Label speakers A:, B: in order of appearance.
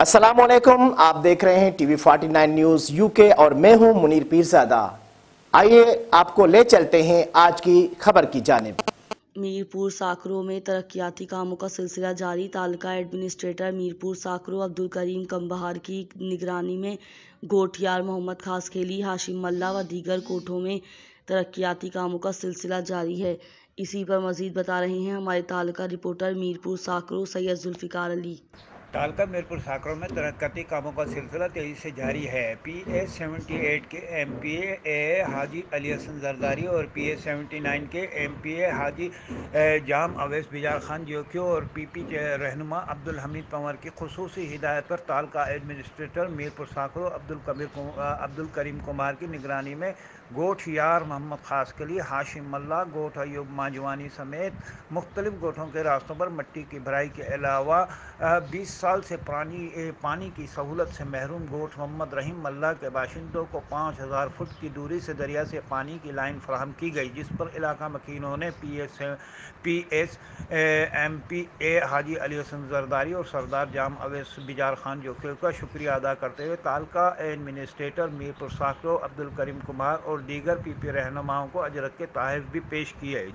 A: السلام علیکم، آپ دیکھ رہے ہیں ٹی وی 49 نیوز یو کے اور میں ہوں منیر پیرزادہ۔ آئیے آپ کو لے چلتے ہیں آج کی خبر کی جانب۔
B: میرپور ساکھرو میں ترقیاتی کاموں کا سلسلہ جاری۔ تعلقہ ایڈمنسٹریٹر میرپور ساکھرو عبدالکریم کمبہار کی نگرانی میں گوٹھیار محمد خاصکھیلی، ہاشم ملا و دیگر کوٹھوں میں ترقیاتی کاموں کا سلسلہ جاری ہے۔ اسی پر مزید بتا رہے ہیں ہمارے تعلقہ رپورٹر میرپور ساکھرو سید ذوالفقار علی۔
C: تعلقہ میرپور ساکھرو میں ترقیاتی کاموں کا سلسلہ تیزی سے جاری ہے۔ پی اے 78 کے ایم پی اے حاجی علی حسن زرداری اور پی اے 79 کے ایم پی اے حاجی جام اویس بیجار خان جوکیو اور پی پی رہنما عبدالحمید پنور کی خصوصی ہدایت پر تعلقہ ایڈمنسٹریٹر میرپور ساکھرو عبدالکریم کمار کی نگرانی میں گوٹھیار محمد خاصکھیلی، ہاشم ملا، گوٹھ ایوب مانجوانی سمیت مختلف گوٹھوں کے راستوں پر مٹی کی بھرائی کے علاوہ 20 سال سے پانی کی سہولت سے محروم گوٹھ محمد رحیم ملا کے باشندوں کو 5000 فٹ کی دوری سے دریا سے پانی کی لائن فراہم کی گئی، جس پر علاقہ مکینوں نے پی ایس ایم پی اے حاجی علی حسن زرداری اور سردار جام اویس بیجار خان جوکیو کا شکریہ ادا کرتے ہوئے تعلقہ ایڈمنسٹریٹر میرپور ساکھرو عبدالکریم کمار اور دیگر پی پی رہنماؤں کو اجرت کے تحائف بھی پیش کیے۔